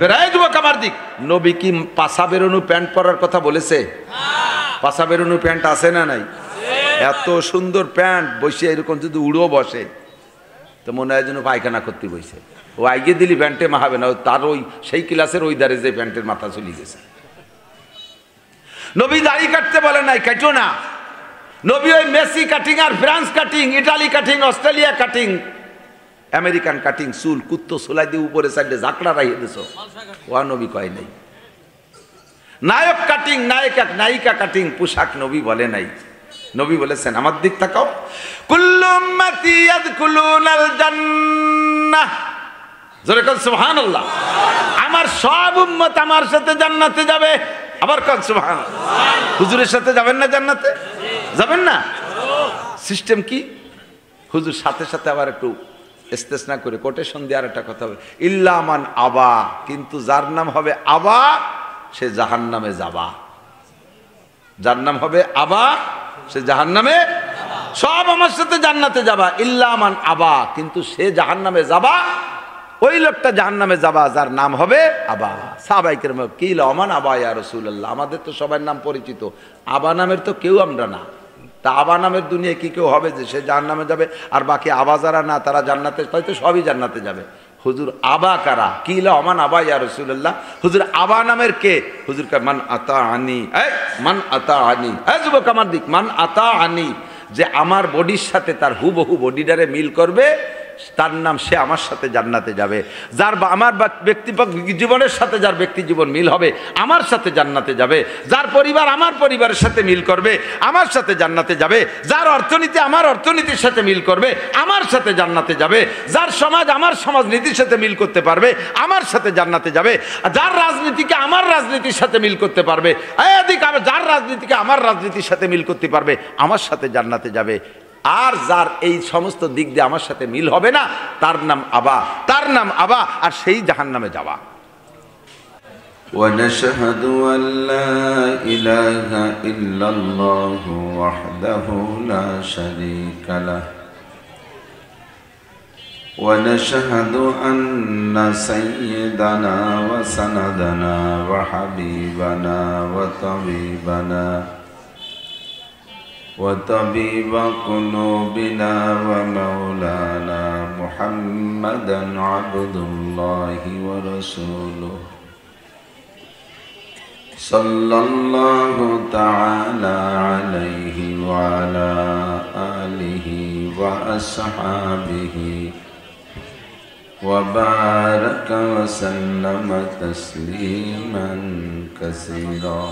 প্রায় যুবক আমার দিক, নবী কি পাশা বেরোনো প্যান্ট পরার কথা বলেছে? পাশা বেরোনো প্যান্ট আছে না নাই? এত সুন্দর প্যান্ট বসে এরকম যদি উড়ো বসে তো মনে হয় যেন পায়খানা করতে বসে। ও আগে দিলি প্যান্টে মাহাবে না, তার ওই সেই ক্লাসের ওই দাঁড়ে যে প্যান্টের মাথা চলে গেছে। নবী দাড়ি কাটতে বলে নাই, কাটো না। নবী ওই মেসি কাটিং আর France cutting, Italy cutting, Australia cutting, American cutting, চুল কুত্তো সোলাই দিয়ে উপরে সাইডে ঝাঁকড়া রাখিয়ে দিছ, ওয়া নবী কয় নাই। নায়ক কাটিং, নায়িকা কাটিং পোশাক নবী বলে নাই। নবী বলেছেন, আমার দিক তাকাও, কুল্লু উম্মতি ইয়াদখুলুনাল জান্নাহ, জোরে কোন সুবহানাল্লাহ। আমার সব উম্মত আমার সাথে জান্নাতে যাবে। আবার কোন সুবহানাল্লাহ। হুজুরের সাথে যাবেন না জান্নাতে? যাবেন না? সিস্টেম কি? হুজুর সাথে সাথে আবার একটু ইস্তেসনা করে কোটেশন দিয়ে আর একটা কথা হবে, ইল্লা মান আবা, কিন্তু যার নাম হবে আবা সে জাহান্নামে যাবা। যার নাম হবে আবা সে জাহান্নামে, সব আমার সাথে জান্নাতে যাবা, ইল্লা মান আবা, কিন্তু সে জাহান্নামে যাবা। ওই লোকটা জাহান্নামে যাবা যার নাম হবে আবা। সাহাবায়ে কেরাম কি লমান আবা ইয়া রাসূলুল্লাহ, আমাদের তো সবার নাম পরিচিত, আবা নামের তো কেউ আমরা না। তা আবা নামের দুনিয়ায় কি কেউ হবে যে সে জাহান্নামে যাবে আর বাকি আবা যারা না তারা জান্নাতে, তাই তো সবই জান্নাতে যাবে। হুজুর আবা কারা? কি লমান আবা ইয়া রাসূলুল্লাহ, হুজুর আবা নামের কে? হুজুর কা মান আতা আনি, মান আতা আনি, যুবক আমার দিক, মান আতা আনি, যে আমার বডির সাথে তার হুবহু বডিটারে মিল করবে তার নাম, সে আমার সাথে জান্নাতে যাবে। যার আমার ব্যক্তি জীবনের সাথে যার ব্যক্তি জীবন মিল হবে আমার সাথে জান্নাতে যাবে। যার পরিবার আমার পরিবারের সাথে মিল করবে আমার সাথে জান্নাতে যাবে। যার অর্থনীতি আমার অর্থনীতির সাথে মিল করবে আমার সাথে জান্নাতে যাবে। যার সমাজ আমার সমাজনীতির সাথে মিল করতে পারবে আমার সাথে জান্নাতে যাবে। যার রাজনীতিকে আমার রাজনীতির সাথে মিল করতে পারবে, যার রাজনীতিকে আমার রাজনীতির সাথে মিল করতে পারবে আমার সাথে জান্নাতে যাবে। আর যার এই সমস্ত দিক দিয়ে আমার সাথে মিল হবে না তার নাম আবা, তার নাম আবা, আর সেই জাহান্নামে যাওয়া। ونشهد أن لا إله إلا الله وحده لا شريك له ونشهد أن سيدنا وسندنا وحبيبنا وطبيب قلوبنا ومولانا محمدا عبد الله ورسوله صلى الله تعالى عليه وعلى آله وأصحابه وبارك وسلم تسليما كثيرا.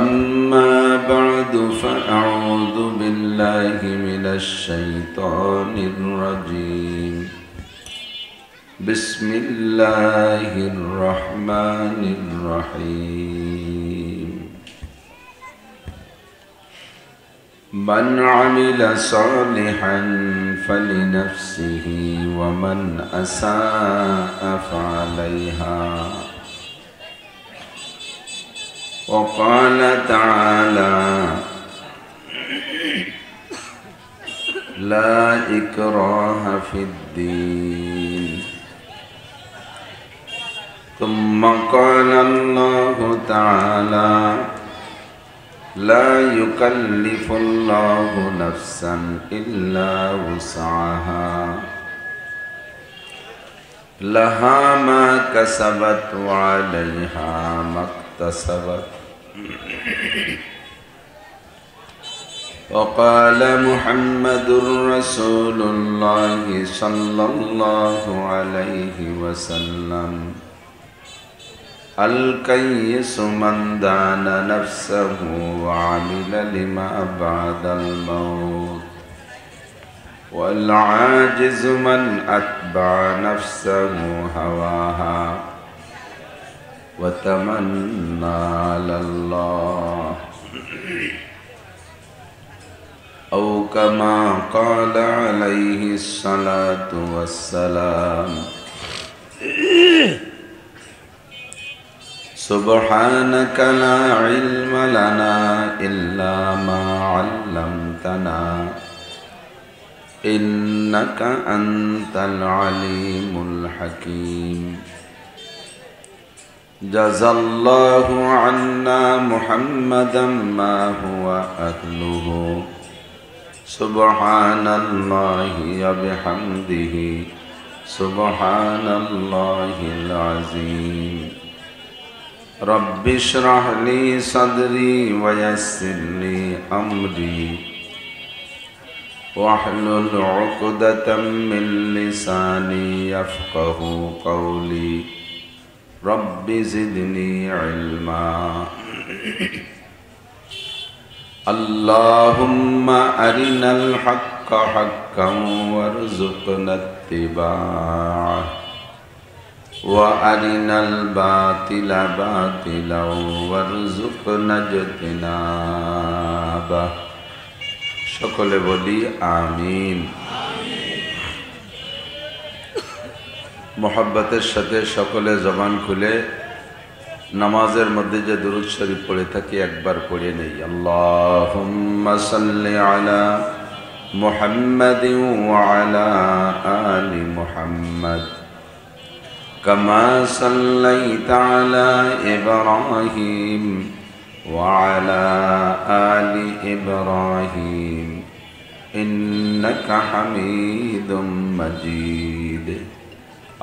أما بعد فأعوذ بالله من الشيطان الرجيم. بسم الله الرحمن الرحيم. من عمل صالحا فلنفسه ومن أساء فعليها. وقال تعالى لا إكراه في الدين. ثم قال الله تعالى لا يكلف الله نفسا إلا وسعها لها ما كسبت وعليها ما اكتسبت. وقال محمد رسول الله صلى الله عليه وسلم الكيس من دان نفسه وعمل لما بعد الموت والعاجز من أتبع نفسه هواها وتمنى على الله أو كما قال عليه الصلاة والسلام. سبحانك لا علم لنا إلا ما علمتنا إنك أنت العليم الحكيم جزى الله عنا محمدا ما هو أهله سبحان الله وبحمده سبحان الله العظيم رب اشرح لي صدري ويسر لي أمري واحلل عقدة من لساني يفقه قولي رب زدني علما اللهم أرنا الحق حقا وارزقنا اتباعه وأرنا الباطل باطلا وارزقنا اجتنابه সকলে বলি আমিন। মোহাব্বতের সাথে সকলে জবান খুলে নামাজের মধ্যে যে দুরূদ শরীফ পড়ে থাকি একবার পড়ে নেই। আল্লাহুম্মা সাল্লি আলা মুহাম্মাদিন ওয়া আলা আলি মুহাম্মাদ কামা সাল্লাইতা আলা ইব্রাহিম وعلى آل إبراهيم إنك حميد مجيد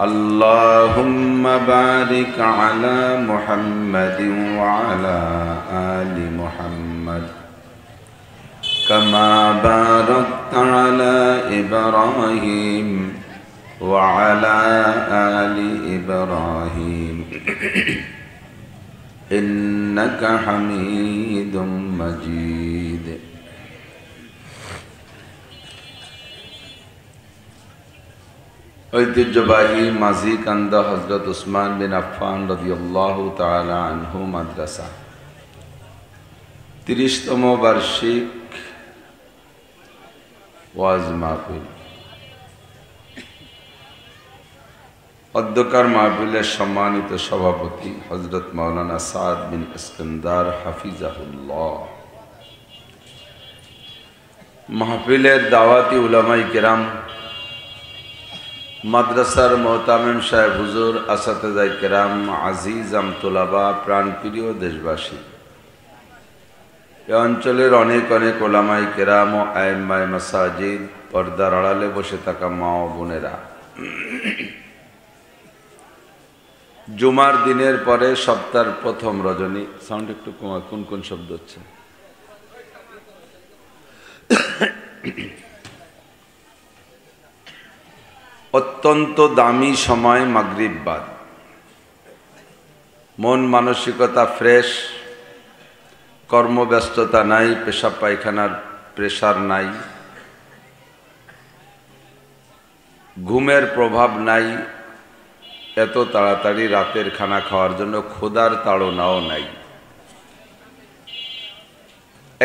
اللهم بارك على محمد وعلى آل محمد كما باركت على إبراهيم وعلى آل إبراهيم إنك حميد مجيد ঐতিহ্যবাহী মাঝি কান্দা হযরত উসমান বিন আফফান রাদিয়াল্লাহু তাআলা আনহু মাদ্রাসা 30তম বার্ষিক ওয়াজ মাহফিল। অধ্যকার মাহফিলের সম্মানিত সভাপতি হযরত মাওলানা সাদ বিন ইস্কন্দার হাফিজাহুল্লাহ, মাহফিলের দাওয়াতি উলামায়ে কেরাম, মাদ্রাসার মোহতামিম সাহেব হুজুর, আসাতেজায়ে কেরাম, আজিজ আমতোলাবা, প্রাণপ্রিয় দেশবাসী, এ অঞ্চলের অনেক অনেক উলামায়ে কেরাম ও আইম্মায়ে মাসাজিদ, পর্দার আড়ালে বসে থাকা মা ও বোনেরা, জুমার দিনের পরে সপ্তাহের প্রথম রজনী, সাউন্ড একটু কমা, কোন কোন শব্দ হচ্ছে, অত্যন্ত দামি সময় মাগরিব বাদ, মন মানসিকতা ফ্রেশ, কর্মব্যস্ততা নাই, পেশাব পায়খানার প্রেসার নাই, ঘুমের প্রভাব নাই, এত তাড়াতাড়ি রাতের খানা খাওয়ার জন্য ক্ষুধার তাড়নাও নাই।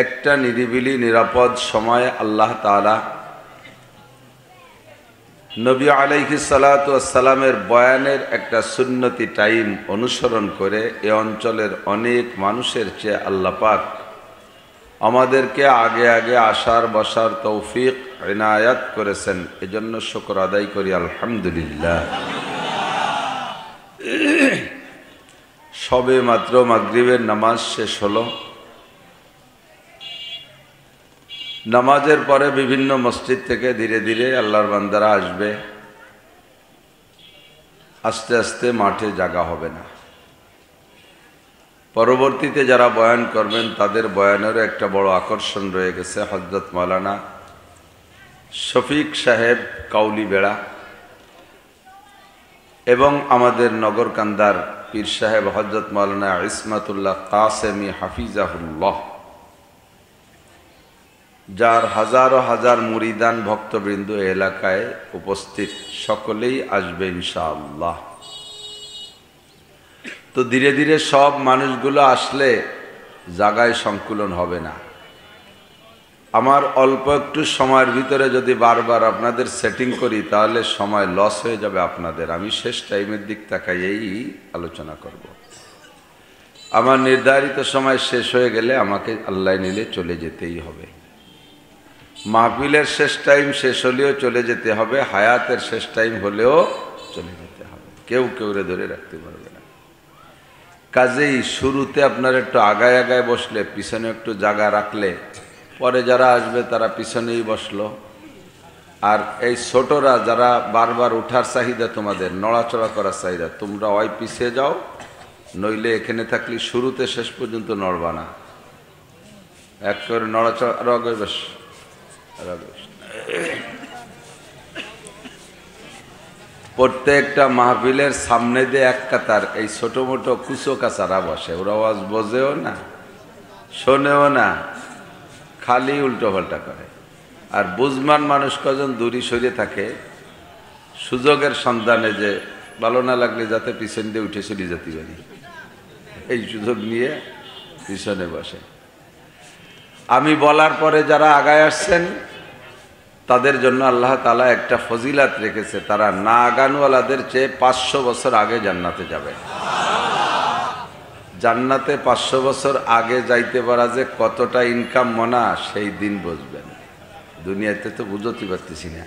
একটা নিরিবিলি নিরাপদ সময় আল্লাহ তাআলা নবী আলাইহিস সালাতু ওয়াস সালামের বয়ানের একটা সুন্নতি টাইম অনুসরণ করে এ অঞ্চলের অনেক মানুষের চেয়ে আল্লাহ পাক আমাদেরকে আগে আগে আসার বসার তৌফিক ইনায়াত করেছেন, এজন্য শুকর আদায় করি আলহামদুলিল্লাহ। সবে মাত্র মাগরিবের নামাজ শেষ হলো। নামাজের পরে বিভিন্ন মসজিদ থেকে ধীরে ধীরে আল্লাহর বান্দারা আসবে, আস্তে আস্তে মাঠে জায়গা হবে না। পরবর্তীতে যারা বয়ান করবেন তাদের বয়ানেরও একটা বড় আকর্ষণ রয়ে গেছে। হযরত মাওলানা শফিক সাহেব কাউলিবেড়া এবং আমাদের নগরকান্দার পীর সাহেব হযরত মাওলানা ইসমাতুল্লাহ কাসেমি হাফিজাহুল্লাহ, যার হাজারো হাজার মুরিদান ভক্তবৃন্দ এলাকায় উপস্থিত, সকলেই আসবে ইনশাআল্লাহ। তো ধীরে ধীরে সব মানুষগুলো আসলে জায়গায় সংকুলন হবে না। আমার অল্প একটু সময়ের ভিতরে যদি বারবার আপনাদের সেটিং করি তাহলে সময় লস হয়ে যাবে আপনাদের। আমি শেষ টাইমের দিক তাকাইয়েই আলোচনা করব। আমার নির্ধারিত সময় শেষ হয়ে গেলে আমাকে আল্লাহ নিলে চলে যেতেই হবে। মাহফিলের শেষ টাইম শেষ হলেও চলে যেতে হবে, হায়াতের শেষ টাইম হলেও চলে যেতে হবে, কেউ কেউরে ধরে রাখতে পারবে না। কাজেই শুরুতে আপনার একটু আগায় আগায় বসলে, পিছনে একটু জায়গা রাখলে, পরে যারা আসবে তারা পিছনেই বসলো। আর এই ছোটরা যারা বারবার উঠার চাহিদা, তোমাদের নড়াচড়া করার চাহিদা, তোমরা ওই পিছিয়ে যাও, নইলে এখানে থাকলে শুরুতে শেষ পর্যন্ত নড়বা না। এক করে নড়াচড়া আগে বেশ। প্রত্যেকটা মাহফিলের সামনে দিয়ে এক কাতার এই ছোট মোটো কুচো কাচারা বসে, ওরা আওয়াজ বোঝেও না, শোনেও না, খালি উল্টো পাল্টা করে। আর বুঝমান মানুষ কজন দূরে সরিয়ে থাকে সুযোগের সন্ধানে, যে ভালো না লাগলে যাতে পিছন দিয়ে উঠে চলে যেতে পারি, এই সুযোগ নিয়ে পিছনে বসে। আমি বলার পরে যারা আগায় আসছেন তাদের জন্য আল্লাহ তাআলা একটা ফজিলাত রেখেছে, তারা না আগানওয়ালাদের চেয়ে 500 বছর আগে জান্নাতে যাবে। জান্নাতে 500 বছর আগে যাইতে পারা যে কতটা ইনকাম মনা, সেই দিন বুঝবেন। দুনিয়াতে তো বুঝতে পারতেছি না।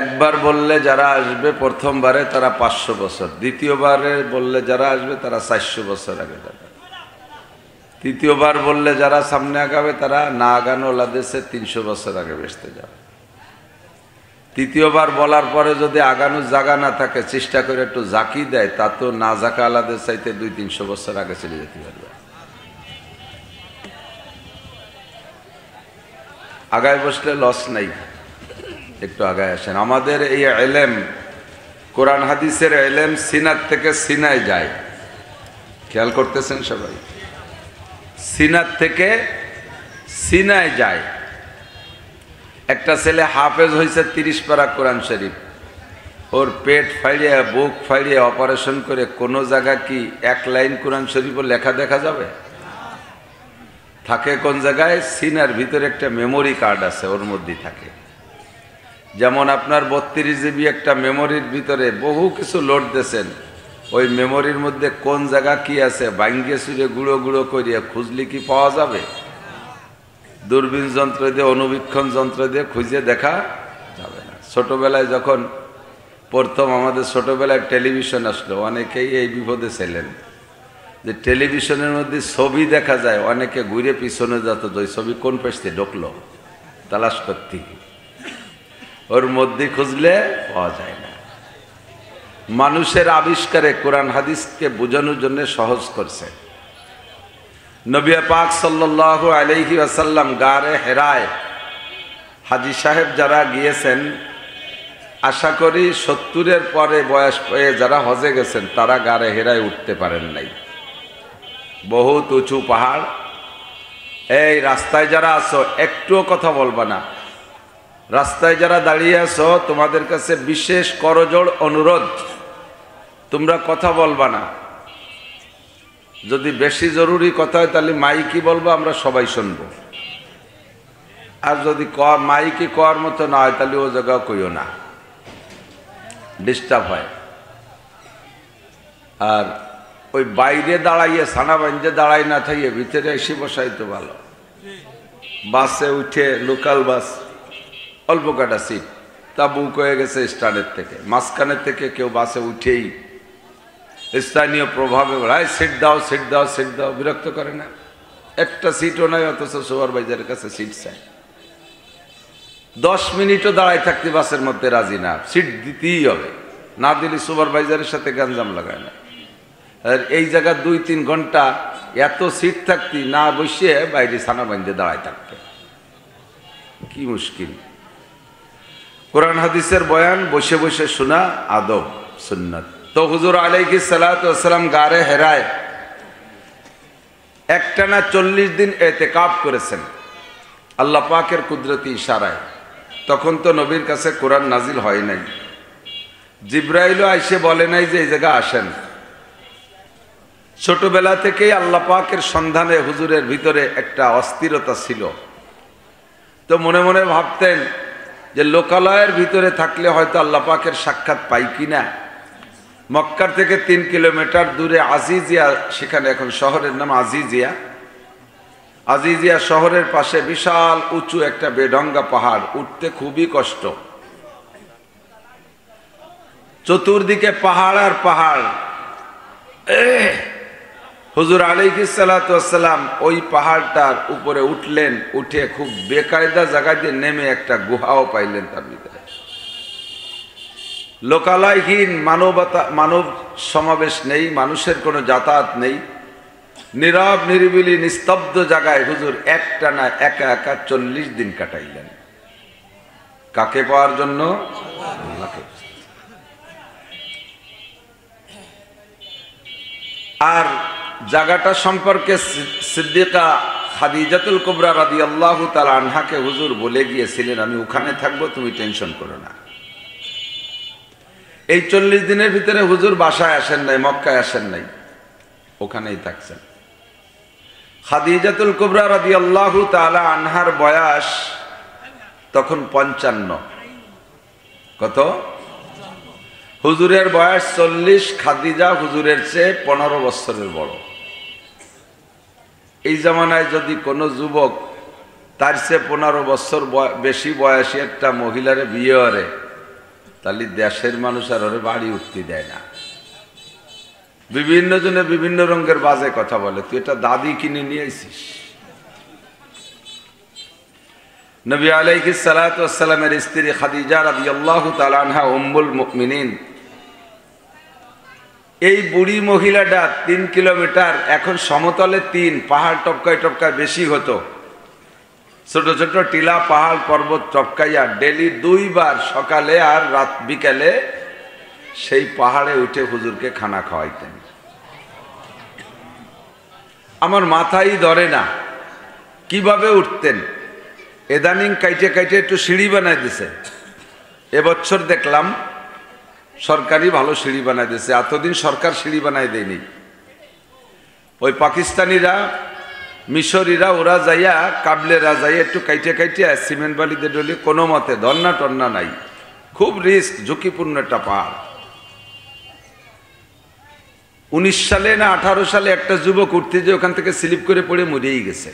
একবার বললে যারা আসবে প্রথমবারে তারা 500 বছর, দ্বিতীয়বারে বললে যারা আসবে তারা 400 বছর আগে যাবে, তৃতীয়বার বললে যারা সামনে আগাবে তারা না আগানো ওলাদের 300 বছর আগে বেসতে যাবে। তৃতীয়বার বলার পরে যদি আগানোর জায়গা না থাকে, চেষ্টা করে একটু জাকি দেয়, তা তো না জাকা আলাদের চাইতে 200-300 বছর আগে চলে যেতে পারবে। আগায় বসলে লস নাই, একটু আগায় আসেন। আমাদের এই ইলম, কোরআন হাদিসের ইলম সিনাত থেকে সিনায় যায়, খেয়াল করতেছেন সবাই? সিনাত থেকে সিনায় যায়। একটা ছেলে হাফেজ হয়েছে 30 পারা কোরআন শরীফ, ওর পেট ফাড়িয়ে বুক ফাড়িয়ে অপারেশন করে কোনো জায়গা কি 1 লাইন কোরআন শরীফও লেখা দেখা যাবে? থাকে কোন জায়গায়? সিনার ভিতরে একটা মেমোরি কার্ড আছে, ওর মধ্যেই থাকে। যেমন আপনার 32 জিবি একটা মেমোরির ভিতরে বহু কিছু লোড দিয়েছেন, ওই মেমোরির মধ্যে কোন জায়গা কি আছে ভাঙ্গিয়ে চুরে গুঁড়ো গুঁড়ো করিয়ে খুঁজলে কি পাওয়া যাবে? দূরবীন যন্ত্র দিয়ে, অনুবীক্ষণ যন্ত্র দিয়ে খুঁজে দেখা যাবে না। ছোটবেলায় যখন প্রথম আমাদের ছোটবেলায় টেলিভিশন আসলো, অনেকেই এই বিপদে ছিলেন যে টেলিভিশনের মধ্যে ছবি দেখা যায়, অনেকে ঘুরে পিছনে যেত, ওই ছবি কোন পেছতে ঢুকলো তালাশ করতে, ওর মধ্যে খুঁজলে পাওয়া যায় না। মানুষের আবিষ্কারে কোরআন হাদিসকে বোঝানোর জন্য সহজ করছে। নবী পাক সাল্লাল্লাহু আলাইহি ওয়াসাল্লাম গারে হেরায়, হাজী সাহেব যারা গিয়েছেন, আশা করি 70-এর পরে বয়স পেয়ে যারা হজে গেছেন তারা গারে হেরায় উঠতে পারেন নাই। বহুত উঁচু পাহাড়। এই রাস্তায় যারা আছো একটুও কথা বলবা না, রাস্তায় যারা দাঁড়িয়ে আছো তোমাদের কাছে বিশেষ করজোড় অনুরোধ, তোমরা কথা বলবা না। যদি বেশি জরুরি কথা হয় তাহলে মাইকি বলবো, আমরা সবাই শুনবো। আর যদি মাইকি কর মতো না হয় তাহলে ও জায়গাও কইও না, ডিস্টার্ব হয়। আর ওই বাইরে দাঁড়াইয়ে সানা বাঞ্জে দাঁড়াই না থাকিয়ে ভিতরে এসে বসাই তো ভালো। বাসে উঠে, লোকাল বাস, অল্প কাটা সিট, তা বুক হয়ে গেছে স্ট্যান্ডের থেকে, মাঝখানের থেকে কেউ বাসে উঠেই স্থানীয় প্রভাবে সিট দাও সিট দাও সিট দাও, বিরক্ত করে না? একটা সিটও নাই, অথচ সুপারভাইজারের কাছে সিট চাই। 10 মিনিটও দাঁড়াই থাকতে বাসের মধ্যে রাজি না, সিট দিতেই হবে, না দিলে সুপারভাইজারের সাথে গাঞ্জাম লাগায় না। আর এই জায়গা 2-3 ঘন্টা এত সিট থাকতি না বসে বাইরে ছানা বান্ধে দাঁড়ায় থাকতে, কি মুশকিল। কোরআন হাদিসের বয়ান বসে বসে শোনা আদব সুন্নাত। তো হুজুর আলাইহিস সালাতু ওয়াস সালাম গারে হেরায় একটানা 40 দিন ইতিকাফ করেছেন আল্লাহ পাকের কুদরতি ইশারায়। তখন তো নবীর কাছে কোরআন নাজিল হয় নাই, জিব্রাইলও আইসে বলে নাই যে এই জায়গা আসেন। ছোটবেলা থেকেই আল্লাহ পাকের সন্ধানে হুজুরের ভিতরে একটা অস্থিরতা ছিল। তো মনে মনে ভাবতেন যে লোকালয়ের ভিতরে থাকলে হয়তো আল্লাহ পাকের সাক্ষাৎ পাই কিনা। মক্কার থেকে 3 কিলোমিটার দূরে আজিজিয়া, সেখানে এখন শহরের নাম আজিজিয়া। আজিজিয়া শহরের পাশে বিশাল উঁচু একটা বেঢঙ্গা পাহাড়, উঠতে খুবই কষ্ট। চতুর্দিকে পাহাড় আর পাহাড়। হুজুর আলাইহিস সালাতু ওয়াস সালাম ওই পাহাড়টার উপরে উঠলেন, উঠে খুব বেকায়দা জায়গা দিয়ে নেমে একটা গুহাও পাইলেন। তার ভিতরে লোকালয়হীন, মানব সমাবেশ নেই, মানুষের কোনো যাতায়াত নেই, নীরব নিরিবিলি নিস্তব্ধ জায়গায় হুজুর একটানা একা একা 40 দিন কাটাইলেন। কাকে পাওয়ার জন্য? আল্লাহকে। আর জায়গাটা সম্পর্কে সিদ্দিকা খাদিজাতুল কুবরা রাদিয়াল্লাহু তাআলা আনহাকে হুজুর বলে গিয়েছিলেন, আমি ওখানে থাকবো, তুমি টেনশন করো না। এই 40 দিনের ভিতরে হুজুর বাসায় আসেন নাই, মক্কায় আসেন নাই, ওখানেই থাকছেন। খাদিজাতুল কুবরা রাদিয়াল্লাহু তাআলা আনহার বয়স তখন 55। কত? হুজুরের বয়স 40, খাদিজা হুজুরের চেয়ে 15 বছরের বড়। এই জামানায় যদি কোনো যুবক তার চেয়ে 15 বছর বেশি বয়সী একটা মহিলারে বিয়ে করে, তাহলে দেশের মানুষ আর ওরে বাড়ি উঠতে দেয় না। বিভিন্ন জনে বিভিন্ন রঙের বাজে কথা বলে, তুই এটা দাদি কিনে নিয়ে আইছিস। নবী আলাইহিস সালাতু ওয়াস সালামের স্ত্রী খাদিজা রাদিয়াল্লাহু তাআলা আনহা উম্মুল মুমিনিন, এই বুড়ি মহিলাটা 3 কিলোমিটার, এখন সমতলে 3, পাহাড় টপকায় টপকায় বেশি হতো, ছোট ছোট টিলা পাহাড় পর্বত টপকাইয়া ডেলি 2 বার সকালে আর রাত বিকালে সেই পাহাড়ে উঠে হুজুরকে খানা খাওয়াইতেন। আমার মাথাই ধরে না কিভাবে উঠতেন। এদানিং কাইটে কাইটে একটু সিঁড়ি বানাই দিছে। এবছর দেখলাম সরকারি ভালো সিঁড়ি বানাই দিছে, এতদিন সরকার সিঁড়ি বানাই দেয়নি। ওই পাকিস্তানিরা, মিশরীরা, ওরা যাইয়া কাবলেরা যাইয়া একটু কাইটে কাইটে সিমেন্ট বালিতে ডলি, কোনো মতে ধর্না টন্না নাই, খুব রিস্ক, ঝুঁকিপূর্ণ একটা পাহাড়। 19 সালে না 18 সালে একটা যুবক উঠতে যে ওখান থেকে স্লিপ করে পড়ে মরেই গেছে।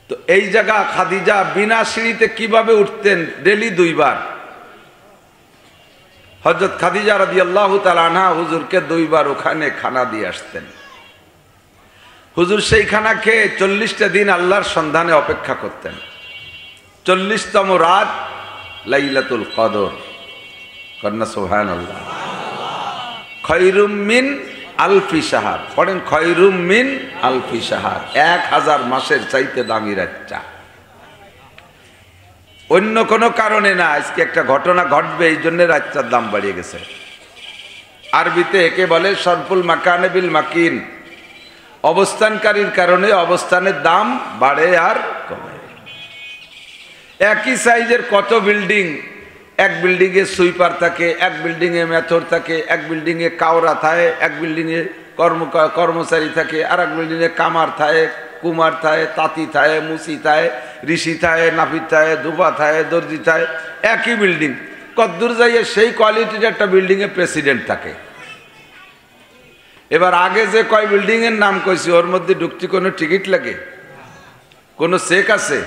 তো এই জায়গা খাদিজা বিনা সিঁড়িতে কিভাবে উঠতেন? ডেলি 2 বার। হযরত খাদিজা রাদিয়াল্লাহু তাআলা আনহা হুজুরকে 2 বার ওখানে খানা দিয়ে আসতেন। হুজুর সেই খানা খেয়ে 40টা দিন আল্লাহর সন্ধানে অপেক্ষা করতেন। 40তম রাত লাইলাতুল কদর, কন্যা সুবহানাল্লাহ, খৈরুম মিন আলফি শাহর, পড়েন খৈরুম মিন আলফি শাহর, 1000 মাসের চাইতে দামি রাতটা। অন্য কোনো কারণে না, আজকে একটা ঘটনা ঘটবে এই জন্য রাতটার দাম বাড়িয়ে গেছে। আরবিতে একে বলে সরফুল মাকানে বিল মাকিন, অবস্থানকারীর কারণে অবস্থানের দাম বাড়ে আর কমে। একই সাইজের কত বিল্ডিং, এক বিল্ডিং এ সুইপার থাকে, এক বিল্ডিং এ মেথর থাকে, এক বিল্ডিং এ কাওরা থাকে, এক বিল্ডিং এ কর্মচারী থাকে, আর এক বিল্ডিং এ কামার থাকে, কুমার থাকে, তাঁতি থাকে, মুসি থাকে, ঋষি থাকে, নাপিত থাকে, ধুপা থাকে, দর্জি থাকে, একই বিল্ডিং। কদ্দূর যাইয়ে সেই কোয়ালিটির একটা বিল্ডিং এ প্রেসিডেন্ট থাকে। এবার আগে যে কয় বিল্ডিং এর নাম কইছি ওর মধ্যে ঢুকতে কোনো টিকিট লাগে? কোনো চেক আছে?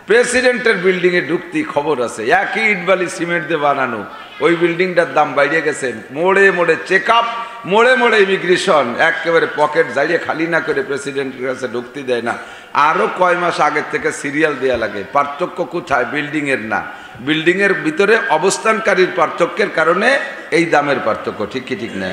প্রেসিডেন্টের বিল্ডিং এ ঢুকতে খবর আছে, একই ইটবালি সিমেন্ট দিয়ে বানানো, ওই বিল্ডিংটার দাম বাইরে গেছে। মোড়ে মোড়ে চেক আপ, মোড়ে মোড়ে ইমিগ্রেশন, একেবারে পকেট জাইয়ে খালি না করে প্রেসিডেন্টের কাছে ঢুকতে দেয় না। আরো কয় মাস আগের থেকে সিরিয়াল দেয়া লাগে। পার্থক্য কোথায়? বিল্ডিং এর না, বিল্ডিং এর ভিতরে অবস্থানকারীর পার্থক্যের কারণে এই দামের পার্থক্য। ঠিক কি ঠিক না?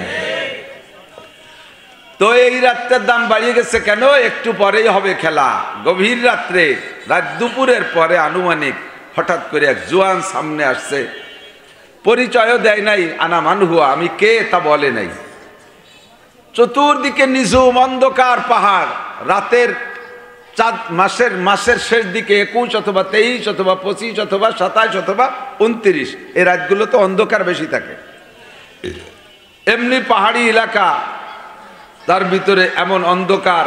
তো এই রাতটার দাম বাড়িয়ে গেছে কেন? একটু পরেই হবে খেলা, গভীর রাত্রে, রাত দুপুরের পরে আনুমানিক হঠাৎ করে এক জোয়ান সামনে আসছে, পরিচয়ও দেয় নাই, আনা মানহুয়া, আমি কে তা বলে নাই। চতুর্দিকে নিঝুম অন্ধকার পাহাড়, রাতের চাঁদ, মাসের শেষ দিকে 21 অথবা 23 অথবা 25 অথবা 27 অথবা 29, এই রাতগুলো তো অন্ধকার বেশি থাকে। এমনি পাহাড়ি এলাকা, তার ভিতরে এমন অন্ধকার,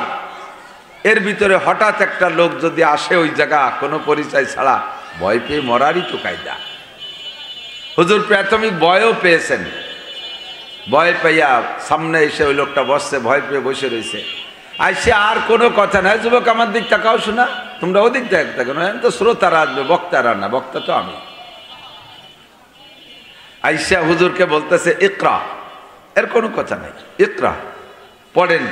এর ভিতরে হঠাৎ একটা লোক যদি আসে ওই জায়গা কোনো পরিচয় ছাড়া, ভয় পেয়ে মরারই তো কায়দা। হুজুর প্রাথমিক ভয়ও পেয়েছেন, ভয় পাইয়া সামনে এসে ওই লোকটা বসছে, ভয় পেয়ে বসে রয়েছে। আইসে আর কোনো কথা নাই, যুবক আমার দিক তাকাও, শোনা তোমরা ওদিক তাকাও না, তো শ্রোতারা আসবে, বক্তারা না, বক্তা তো আমি। আইসা হুজুরকে বলতেছে ইকরা, এর কোনো কথা নাই, ইকরা পড়েন।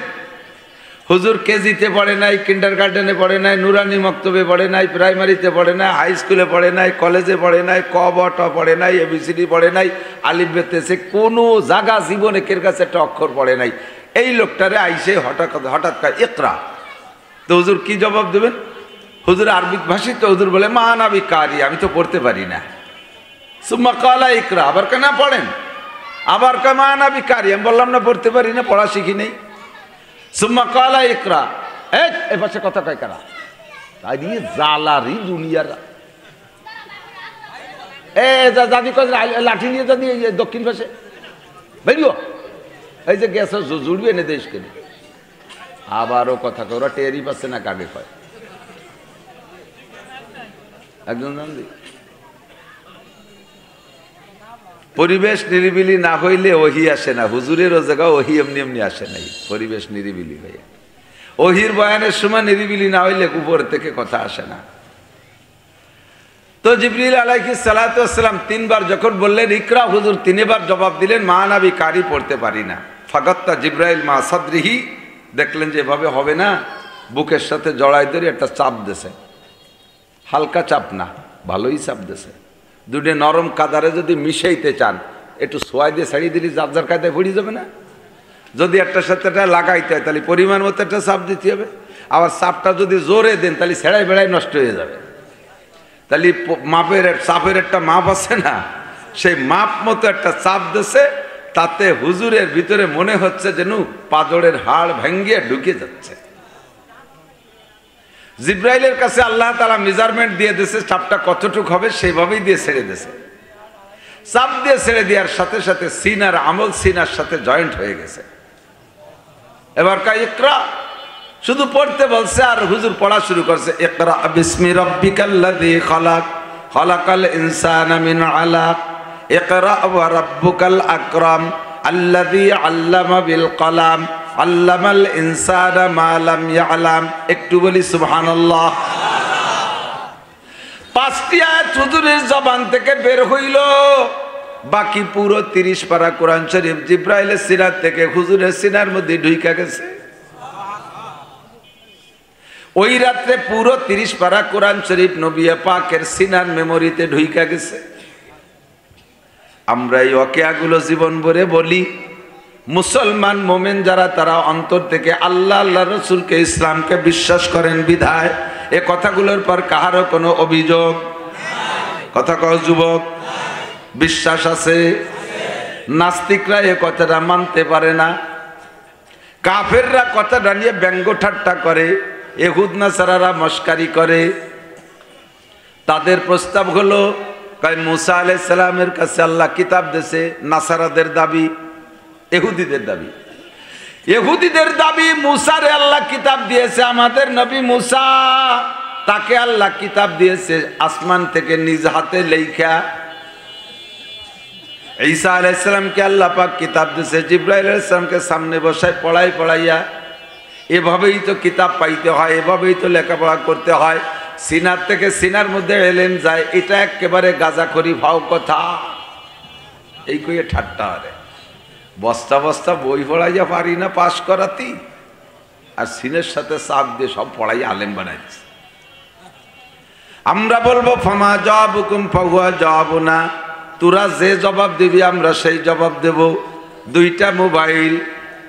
হুজুর কেজিতে পড়ে নাই, কিন্ডার গার্ডেনে পড়ে নাই, নুরানি মক্তবে পড়ে নাই, প্রাইমারিতে পড়ে নাই, হাই স্কুলে পড়ে নাই, কলেজে পড়ে নাই, ক ব ট পড়ে নাই, এবিসিডি পড়ে নাই, আলিফ বেতেছে কোনো জায়গা জীবনে কের কাছে একটা অক্ষর পড়ে নাই। এই লোকটারে আইসে হঠাৎ কয় ইকরা। তো হুজুর কি জবাব দেবেন? হুজুর আরবিক ভাষী, তো হুজুর বলে মা নাবি কারি, আমি তো পড়তে পারি না। সুম্মা কালা ইকরা, আবার কেন পড়েন? আবার কে মা নাবি কারি, আমি বললাম না পড়তে পারি না, পড়া শিখি নেই। সুম্মা কালা ইকরা, এ পাশে কথা কয় কারা, তাই দিয়ে জালারি দুনিয়ার। দাদি কয় লাঠি নিয়ে দাদি দক্ষিণ পাশে বেরিও, এই যে গ্যাস জুড়বে এনে দেশকে। আবারও কথা কয়, ওরা টেরই পাচ্ছে না কাকে কয়। একজন জানি পরিবেশ নিরিবিলি না হইলে ওহি আসে না, হুজুরেরও জায়গা ওহি এমনি এমনি আসে নাই, পরিবেশ নিরিবিলি হয়ে। ওহির বয়ানের সময় নিরিবিলি না হইলে উপর থেকে কথা আসে না। তো জিবরিল আলাইহিস সালাতু ওয়াস সালাম তিনবার যখন বললেন ইকরা, হুজুর তিনবার জবাব দিলেন মা নাবি কারি, পড়তে পারি না। ফাগাত্তা জিব্রাইল মা সাদরিহি, দেখলেন যে এভাবে হবে না, বুকের সাথে জড়াই ধরে একটা চাপ দেছে, হালকা চাপ না, ভালোই চাপ দেছে। দুটো নরম কাদারে যদি মিশাইতে চান, একটু সোয়াই দিয়ে ছাড়িয়ে দিলে যার যার কায়দায় পড়ে যাবে না। যদি একটার সাথে একটা লাগাইতে হয় তাহলে পরিমাণ মতো একটা চাপ দিতে হবে। আবার চাপটা যদি জোরে দেন তাহলে ছেড়াই বেড়াই নষ্ট হয়ে যাবে। তাহলে মাপের চাপের একটা মাপ আছে না, সেই মাপ মতো একটা চাপ দিছে, তাতে হুজুরের ভিতরে মনে হচ্ছে যেন পাজরের হাড় ভেঙ্গে ঢুকে যাচ্ছে। জিব্রাইলের কাছে আল্লাহ তাআলা মেজারমেন্ট দিয়ে দিয়েছে, চাপটা কতটুক হবে সেইভাবেই দিয়ে ছেড়ে দিয়েছে। চাপ দিয়ে ছেড়ে দেওয়ার সাথে সাথে সিনার আমল সিনার সাথে জয়েন্ট হয়ে গেছে। এবার কা ইকরা, শুধু পড়তে বলছে আর হুজুর পড়া শুরু করছে, ইকরা বিসমি রাব্বিকাল্লাযী খালাক, খালাকাল ইনসানা মিন আলাক, ইকরা ওয়া রাব্বুকাল আকরাম, আল্লাযী আল্লামা বিল কলাম, আল্লামাল ইনসানা মা লাম ইয়ালাম। একটু বলি সুবহানাল্লাহ। পাঁচটি আয়াত হুজুরের জবান থেকে বের হইল, বাকি পুরো 30 পারা কোরআন শরীফ জিব্রাইলের সিনার থেকে হুজুরের সিনার মধ্যে ঢুইকা গেছে। ওই রাত্রে পুরো 30 পারা কোরআন শরীফ নবী পাকের সিনার মেমোরিতে ঢুইকা গেছে। আমরা এই ওয়াকিয়াগুলো জীবন ভরে বলি। মুসলমান মোমেন যারা, তারা অন্তর থেকে আল্লাহ আল্লাহ রসুলকে ইসলামকে বিশ্বাস করেন বিধায় এ কথাগুলোর পর কাহারও কোনো অভিযোগ, কথা কও যুবক, বিশ্বাস আছে। নাস্তিকরা এ কথাটা মানতে পারে না, কাফেররা কথাটা নিয়ে ব্যঙ্গ ঠাট্টা করে, ইহুদ নাসারারা মস্কারি করে। তাদের প্রস্তাব হলো, মুসা আলাইহিস সালামের কাছে আল্লাহ কিতাব দিয়েছে, নাসারাদের দাবি, ইহুদিদের দাবি, ইহুদিদের দাবি মুসারে আল্লাহ কিতাব দিয়েছে। আমাদের নবী মুসা, তাকে আল্লাহ কিতাব দিয়েছে আসমান থেকে নিজ হাতে লেখা। ঈসা আলাইহিস সালামকে আল্লাহ পাক কিতাব দিয়েছে জিবরাইল আলাইহিস সালামকে সামনে বসায় পড়াইয়া। এভাবেই তো কিতাব পাইতে হয়, এভাবেই তো লেখাপড়া করতে হয়। সিনার থেকে সিনার মধ্যে এলেন যায়, এটা একেবারে গাঁজাখড়ি ভাও কথা। এই কইয়ে ঠাট্টা আরে বস্তা বস্তা বই পড়াইয়া পারি না পাশ করাতি, আর সিনের সাথে চাপ দিয়ে সব পড়াইয়া আলেম বানাই দিচ্ছে। আমরা বলবো ফামা জবাবুকুম ফাহুয়া জবাবুনা, তোরা যে জবাব দিবি আমরা সেই জবাব দেব।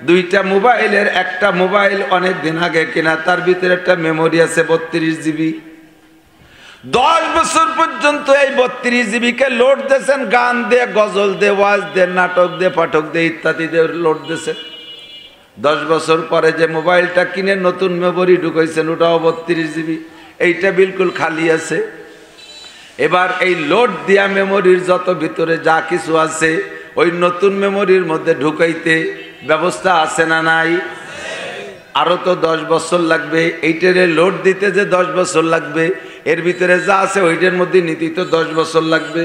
দুইটা মোবাইলের একটা মোবাইল অনেক দিন আগে কিনা, তার ভিতরে একটা মেমোরি আছে 32 জিবি। 10 বছর পর্যন্ত এই 32 জিবিকে লোড দিয়েছেন, গান দিয়ে, গজল দিয়ে, ওয়াজ দিয়ে, নাটক দিয়ে, পাঠক দিয়ে, ইত্যাদি দিয়ে লোড দিয়েছেন। 10 বছর পরে যে মোবাইলটা কিনে নতুন মেমোরি ঢুকাইছেন, ওটাও 32 জিবি, এইটা বিলকুল খালি আছে। এবার এই লোড দিয়া মেমোরির যত ভিতরে যা কিছু আছে ওই নতুন মেমোরির মধ্যে ঢুকাইতে ব্যবস্থা আছে না নাই? আরো তো 10 বছর লাগবে। এইটারে লোড দিতে যে 10 বছর লাগবে, এর ভিতরে যা আছে ওইটার মধ্যে নিতে তো 10 বছর লাগবে।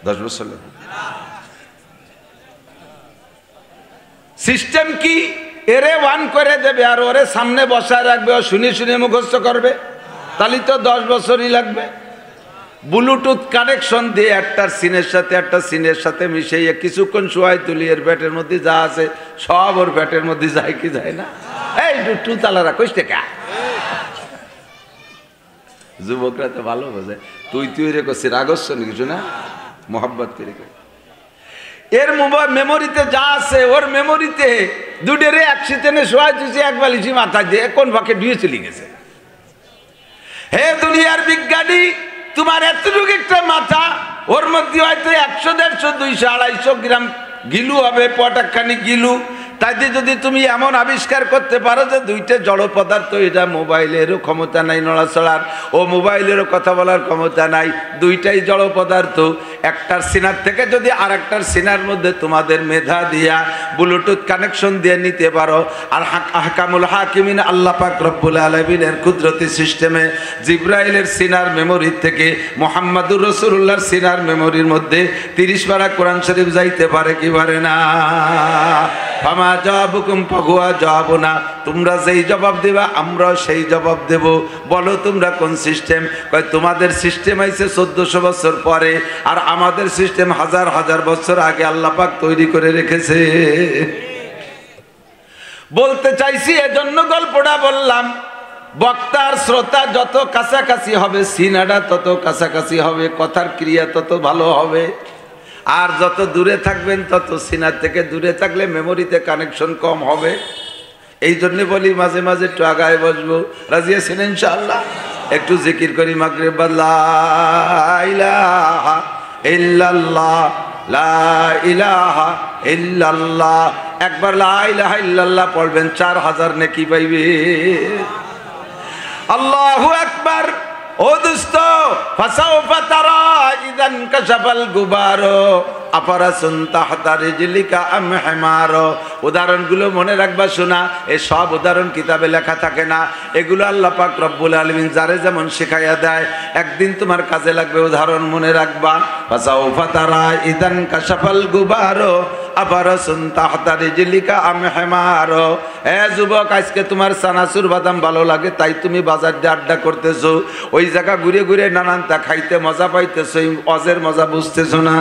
10 বছর লাগবে। সিস্টেম কি? এরে ওয়ান করে দেবে আর ওরে সামনে বসায় রাখবে, ও শুনে শুনে মুখস্থ করবে, তাহলে তো 10 বছরই লাগবে। ব্লুটুথ কানেকশন দিয়ে একটা সিনের সাথে মিশিয়ে কিছুক্ষণ শোয়াই তুলি, এর ব্যাটের মধ্যে যা আছে সব ওর ব্যাটের মধ্যে যায় কি যায় না? এই টু তালারা কইস টাকা, যুবকরা তো ভালো বোঝে। তুই রে করছিস রাগস্ব কিছু না, মোহাব্বত করে। এর মেমোরিতে যা আছে ওর মেমোরিতে দুডেরে একসাথে শোয়া দিয়েছে, এক বালিশি মাথা দিয়ে কোন ভাগে ডুয়ে চলে গেছে। হে দুনিয়ার বিজ্ঞানী, তোমার এতটুকু একটা মাথা, ওর মধ্যে হয়তো 100, 150, 200, 250 গ্রাম গিলু হবে, পটাকখানি গিলু। তাইতে যদি তুমি এমন আবিষ্কার করতে পারো যে দুইটা জড় পদার্থ, এটা মোবাইলেরও ক্ষমতা নাই নড়াচড়ার, ও মোবাইলেরও কথা বলার ক্ষমতা নাই, দুইটাই জড় পদার্থ, একটার সিনার থেকে যদি আর একটার সিনার মধ্যে তোমাদের মেধা দিয়া ব্লুটুথ কানেকশন দিয়ে নিতে পারো, আর আহকামুল হাকিমিন আল্লাহ পাক রব্বুল আলামিনের কুদরতি সিস্টেমে জিব্রাইলের সিনার মেমোরি থেকে মুহাম্মাদুর রাসূলুল্লাহর সিনার মেমোরির মধ্যে 30 পারা কোরআন শরীফ যাইতে পারে কি পারে না? ফামা জবাবুকুম ফাহুয়া জবাবুনা, তোমরা যেই জবাব দেবা আমরা সেই জবাব দেব। বলো তোমরা কোন সিস্টেম? কয় তোমাদের সিস্টেম আইছে 1400 বছর পরে, আর আমাদের সিস্টেম হাজার হাজার বছর আগে আল্লাহ পাক তৈরি করে রেখেছে। বলতে চাইছি এজন্য গল্পটা বললাম, বক্তার শ্রোতা যত কাছাকাছি হবে সিনাটা তত কাছাকাছি হবে, কথার ক্রিয়া তত ভালো হবে। আর যত দূরে থাকবেন তত সিনার থেকে দূরে থাকলে মেমোরিতে কানেকশন কম হবে। এই জন্য বলি মাঝে মাঝে একটু আগায় বসবো, রাজি আছেন ইনশাআল্লাহ? একটু জিকির করি মাগরিব, লা ইলাহা ইল্লাল্লাহ, লা ইলাহা ইল্লাল্লাহ। একবার লা ইলাহা ইল্লাল্লাহ পড়বেন 4000 নেকি পাইবে। আল্লাহু আকবার। ও দোস্ত, ফাসাউফা তারা ইদান কাশাফাল গুবারো আফারাসুন তাহতা রিজলিকা আম হিমারো। উদাহরণগুলো মনে রাখবা শোনা, এই সব উদাহরণ কিতাবে লেখা থাকে না, এগুলো আল্লাহ পাক রব্বুল আলামিন যারে যেমন শেখাইয়া দেয়, একদিন তোমার কাজে লাগবে। উদাহরণ মনে রাখবা, ফাসাউফা তারা ইদান কাশাফাল গুবারো আফারাসুন তাহতা রিজলিকা আম হিমারো। এ যুবক, আজকে তোমার চানাচুর বাদাম ভালো লাগে তাই তুমি বাজার দিয়ে আড্ডা করতেছো, ওই জায়গা ঘুরে ঘুরে নানানটা খাইতে মজা পাইতেছো, এই অজের মজা বুঝতেছো না।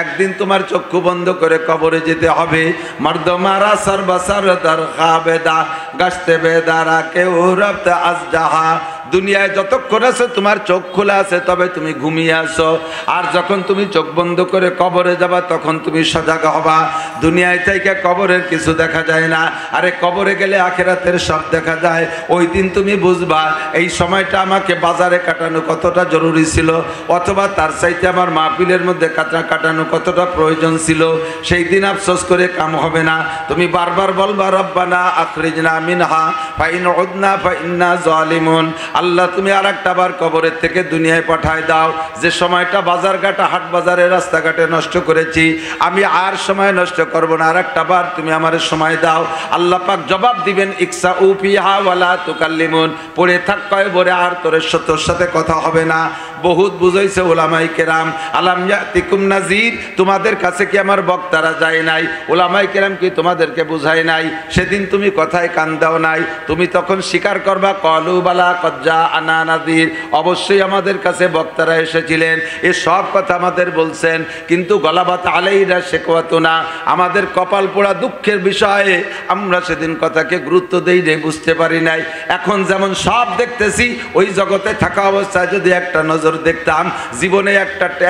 একদিন তোমার চক্ষু বন্ধ করে কবরে যেতে হবে। মর্দমারা সর্বসার দার খাবেদা গাছতে বেদারা কেউ রপ্তে আজজাহা। দুনিয়ায় যতক্ষণ আছে তোমার চোখ খোলা আছে তবে তুমি ঘুমিয়ে আসো, আর যখন তুমি চোখ বন্ধ করে কবরে যাবা তখন তুমি সজাগ হবা। দুনিয়ায় থেকে কবরের কিছু দেখা যায় না, আরে কবরে গেলে আখিরাতের সব দেখা যায়। ওই দিন তুমি বুঝবা এই সময়টা আমাকে বাজারে কাটানো কতটা জরুরি ছিল, অথবা তার চাইতে আমার মাহফিলের মধ্যে কাটানো কতটা প্রয়োজন ছিল। সেই দিন আফসোস করে কাম হবে না। তুমি বারবার বলবা রব্বানা আখরিজনা মিনহা ফাইন উদনা ফাইন্না জালিমুন। আল্লাহ তুমি আর একটা বার কবরের থেকে দুনিয়ায় পাঠায় দাও। যে সময়টা বাজারঘাটে হাট বাজারে রাস্তাঘাটে নষ্ট করেছি আমি আর সময় নষ্ট করব না, আর একটা বার তুমি আমার সময় দাও। আল্লাহ পাক জবাব দিবেন ইকসা উফিহা ওয়ালা তুকাল্লিমুন, পড়ে থাক কয়বরে আর তোর সাথে কথা হবে না। বহুত বুঝাইছে ওলামাই কেরাম, আলাম ইয়াতিকুম নাজির, তোমাদের কাছে কি আমার বক্তারা যায় নাই? ওলামাই কেরাম কি তোমাদেরকে বুঝায় নাই? সেদিন তুমি কথায় কান দাও নাই, তুমি তখন স্বীকার করবা কলু বালা কজ্জা আনা নাজির, অবশ্যই আমাদের কাছে বক্তারা এসেছিলেন, এ সব কথা আমাদের বলছেন, কিন্তু গলাবাত আলাইরা শেখাতো না। আমাদের কপাল পোড়া দুঃখের বিষয়ে আমরা সেদিন কথাকে গুরুত্ব দেই নাই, বুঝতে পারি নাই। এখন যেমন সব দেখতেছি, ওই জগতে থাকা অবস্থায় যদি একটা নজর দেখতাম, জীবনে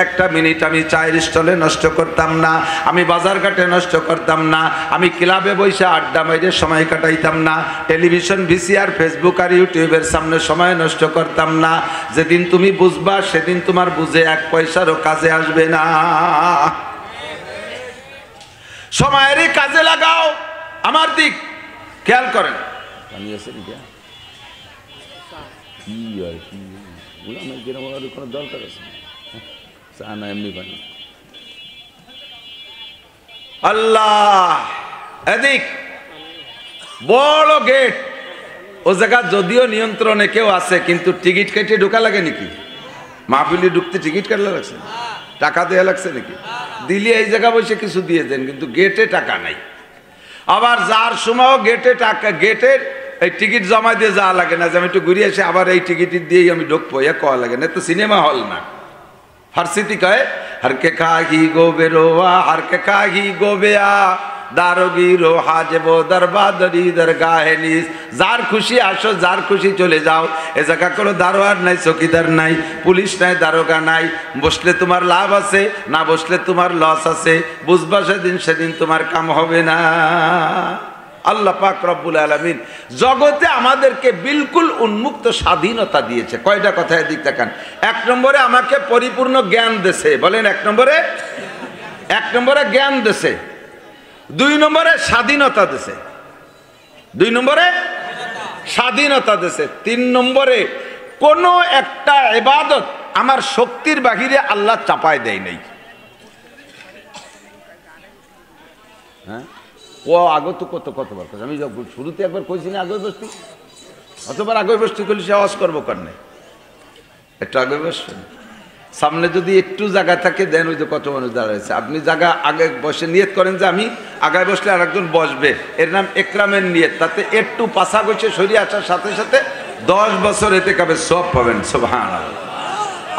একটা মিনিট আমি চায়ের স্টলে নষ্ট করতাম না, আমি বাজারঘাটে নষ্ট করতাম না, আমি ক্লাবে বসে আড্ডা মাইরে সময় কাটাইতাম না, টেলিভিশন ভিসিআর ফেসবুক আর ইউটিউবের সামনে সময় নষ্ট করতাম না। যেদিন তুমি বুঝবা সেদিন তোমার বুঝে এক পয়সারও কাজে আসবে না। সময়েরই কাজে লাগাও। আমার দিক খেয়াল করেন, কোনো দরকার আছে না, এমনি পানি। আল্লাহ এদিক বড় গেট, ও জায়গা যদিও নিয়ন্ত্রণে কেউ আছে, কিন্তু টিকিট কেটে ঢোকা লাগে নাকি? মাহফিলে ঢুকতে টিকিট কাটলে লাগছে, টাকা দেয়া লাগছে নাকি? দিলে এই জায়গা বসে কিছু দিয়ে দেন, কিন্তু গেটে টাকা নাই। আবার যার সময়ও গেটে টাকা, গেটের এই টিকিট জমা দিয়ে যাওয়া লাগে না যে আমি একটু ঘুরে আসি আবার এই টিকিট দিয়েই আমি ঢুকবো, এ কওয়া লাগে না। তো সিনেমা হল না, ফার্সিতে কয় হারকে কাহি গোবে রোয়া হারকে কাহি গোবে আ দারোগিরো হাজেবো দরবাদরি দরগাহে নিস। যার খুশি আসো, যার খুশি চলে যাও। এ জায়গা কোনো দারোয়ার নাই, চৌকিদার নাই, পুলিশ নাই, দারোগা নাই। বসলে তোমার লাভ আছে, না বসলে তোমার লস আছে। বুঝবা সেদিন, সেদিন তোমার কাম হবে না। আল্লাহ পাক রব্বুল আলামিন জগতে আমাদেরকে বিলকুল উন্মুক্ত স্বাধীনতা দিয়েছে। কয়টা কথা এদিক তাকান। এক নম্বরে আমাকে পরিপূর্ণ জ্ঞান দেছে, বলেন এক নম্বরে জ্ঞান দেছে। দুই নম্বরে স্বাধীনতা দেছে, স্বাধীনতা দেছে। তিন নম্বরে কোন একটা ইবাদত আমার শক্তির বাহিরে আল্লাহ চাপায় দেয় নাই। হ্যাঁ, ও আগে তো কতবার কথা আমি শুরুতে একবার কইছি না, আগে বসতি অতবার আগে বসতি করলে সে আওয়াজ করবো কার নেই, একটু আগে বসবেন। সামনে যদি একটু জায়গা থাকে দেন, ওই যে কত মানুষ দাঁড়াইছে, আপনি জায়গা আগে বসে নিয়ত করেন যে আমি আগায় বসলে আর একজন বসবে, এর নাম একরামের নিয়ত। তাতে একটু পাশা গেছে সরিয়ে আসার সাথে সাথে 10 বছর এতে কাবে সব পাবেন, সুবহানাল্লাহ।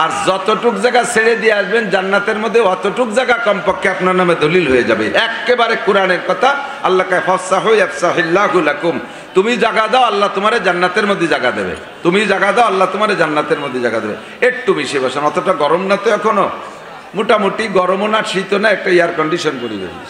আর যতটুক জায়গা ছেড়ে দিয়ে আসবেন জান্নাতের মধ্যে, অতটুক জায়গা কমপক্ষে আপনার নামে দলিল হয়ে যাবে। একেবারে কোরআনের কথা, আল্লাহ কয় ফাসসাহু ইয়াফসাহিল্লাহু লাকুম। তুমি জায়গা দাও, আল্লাহ তোমারে জান্নাতের মধ্যে জায়গা দেবে। তুমি জায়গা দাও, আল্লাহ তোমারে জান্নাতের মধ্যে জায়গা দেবে। একটু বেশি বসেন, অতটা গরম না তো এখনো, মোটামুটি গরমও না শীতও না, একটা এয়ার কন্ডিশন পরিবেশ।